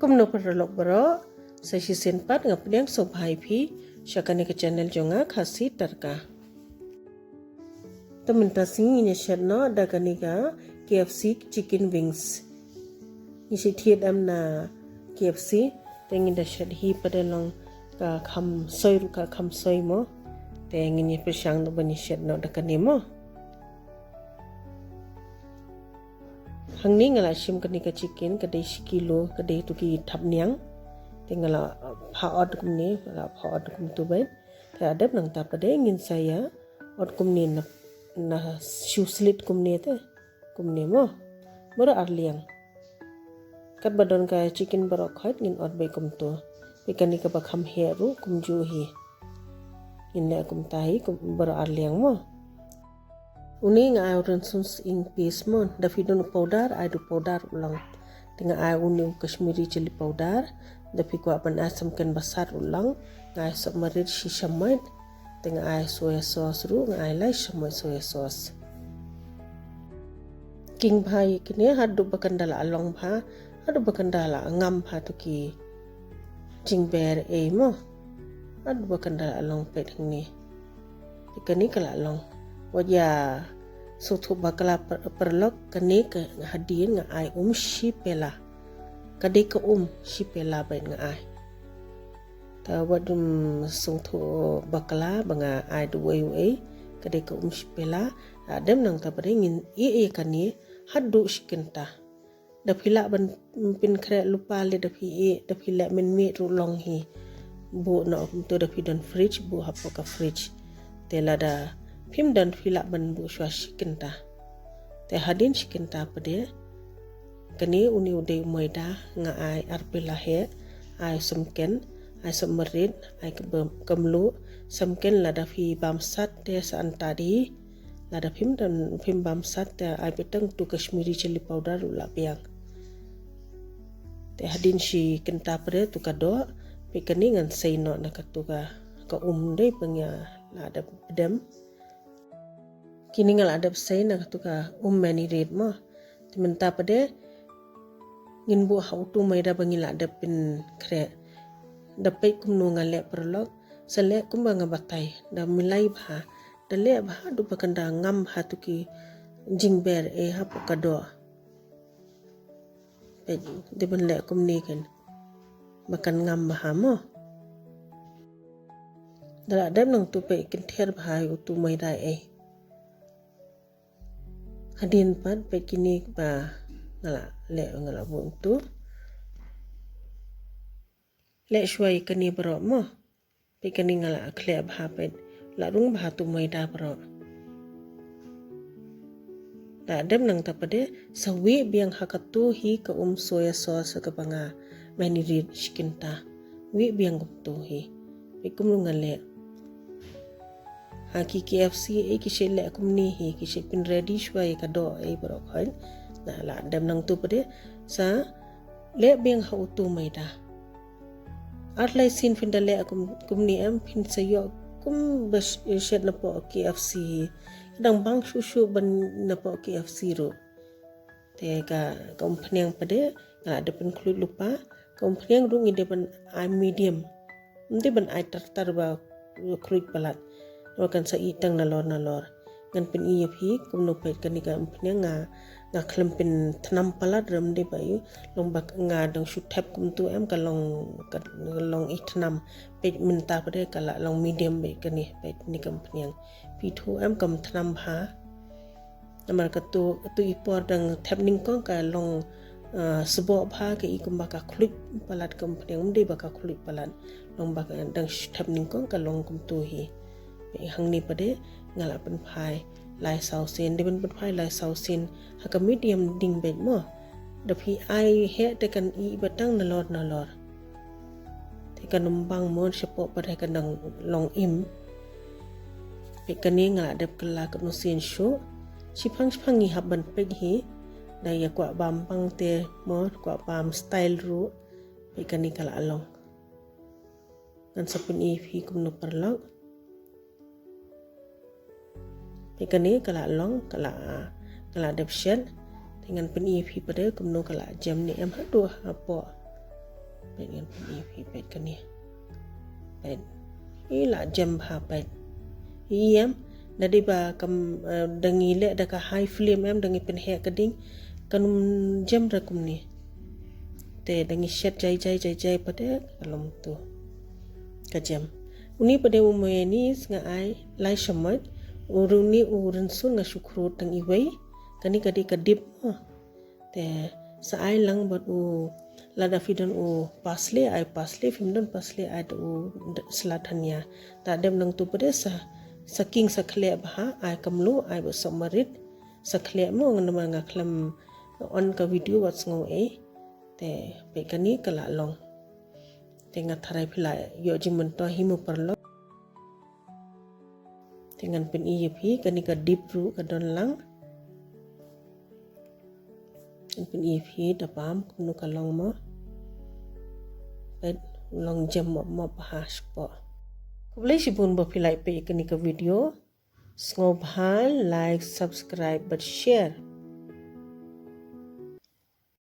Kumno perlok bro, sesi senpat ngapdiang sobhai phi, syakani ke channel jonga khasi tarka. Teminta singi shet no ada kaniga KFC chicken wings. Isi thiet amna KFC, tengin da shet hi padalong ka kham soy mo, tengin ye persang no bani shet no da kanimo. Hangni ngala sim kanika chicken kadai sekilo kadai tuki thap niang tingala phaot kumni la phaot kum tu bai ta adap nang ta pade ngin saya ot kumni na shu slit kumni te kumni mo bora arliang kat badon ka chicken barok khait ngin ot bai kum tu pikani ka bakham heru kum ju hi in le kum tai kum bora arliang mo uni nga ayuran suns ing pis mon da fidon powder ay do powder ulang tinga ay uni kashmiri chili powder da fi kwa ban asam ken basar ulang nga ay submarid shishamait tinga ay soya sauce ru nga ay lai shamoy soya sauce king bhai kini hadu bakandala along bha hadu bakandala ngam bha to ki jingber e mo hadu bakandala along pet ni tikani kala along wajah suatu bakala perlok kani ke hadir nga ai shipela kadai ke shipela bain nga ai ta wadum suatu bakala banga ai duwei kadai ke shipela adem nang ta beringin kani hadu shikenta da phila ban pin kre lupa le da phila men me ru long hi bu na to da phi don fridge bu hapo ka fridge tela da Pim dan fila ban bu shwa shikinta. Te hadin shikinta pade. Kani uni uday moida nga ay arpila he. Ay sumken. Ay summerit. Ay kamlu. Sumken lada fi bamsat te saan tadi. Lada pim dan pim bamsat te ay petang tu kashmiri chili powder ula piang. Te hadin shikinta pade tu kado. Pikani ngan sayno na katuka. Ka day pangya lada pedem. Kini ngal adap say na katuka mani red mo timenta pade ngin bu hau tu mai da bangila adap pin kre dapai kumno ngale perlok sele kumba ngabatai da milai bha da le bha du bakanda ngam bha tuki jingber e hapo kado pe de ban le kumni kan bakan ngam bha mo da adap nang tu pe kin ther bha tu mai da e hadin pat pe kini ba ngala buntu le shwai kani bro mo pe kani ngala khle bha pe la rung bha tu mai da bro da dem nang ta pade sawi biang hakatu hi ka soya sauce ka banga mani rid shikinta wi biang tu hi pe kum ngale Haki KFC kisele kumni hi kisepin ready shwai kado bro khain na la dam nang tu pade sa le beng ha utu maida atlai sin fin dale kumni am fin sayo kum bas shet na po KFC dang bang shushu ban na po KFC ro te ka kompanyang pade na ada pen kluit lupa kompanyang rung ide ban medium ndi ban ai tar ba kluit palat wakan sa itang nalor ngan pin iya phi kumno pet kanika mpnya nga klempin thnam palat ram de bayu long bak nga dang shu thap kum tu em ka long ithnam pet minta pade kala long medium be kani pet ni kampnyang pi thu em kam thnam bha amar ka tu ipor dang thap ning ko ka long sebo bha ke ikum baka khluik palat kampnyang de baka khluik palat long bak dang thap ning ko ka long kum tu hi hang ni pade ngala pen phai lai sau sin de pen phai lai sau sin ha ka medium ding bet mo da phi ai he te kan I batang nalor te kan bang mon sepo pade kan dang long im pe kan ni ngala dep kala ka no sin shu chipang ni haban pe hi da ya kwa bam pang te mo kwa bam style ru pe kan ni kala along kan sapun I phi kum no perlok Ikani kala long kala depshen dengan peni phi pada kumno kala jam ni em hadu apo เป็ดกันอีพีเป็ดกันนี่เป็ดนี่ละjam haเป็ดiem dari ba kam dangi le da ka high flame em dangi pen he kading kanum jam rakum ni te dangi shet jai pade alom tu ka jam uni pade umoy ni nga ai lai shamat uruni urun sun nga shukru tang iwai kani kadi kadip te sa ai lang bat u lada fidan u pasle fimdan pasle ai u slatania ta dem nang tu pade saking sakhle bha ai kamlu ai ba somarit sakhle mo ngana nga khlam on ka video wat ngo te pe kani kala long te nga tharai phila yo jimun to himu parlo te ngan pen phi kani ka deep ru ka don lang pen phi da pam kumno ka long mo pet long jam mo ha spo kublai shibun ba philai pe kani ka video sngo bhal like subscribe but share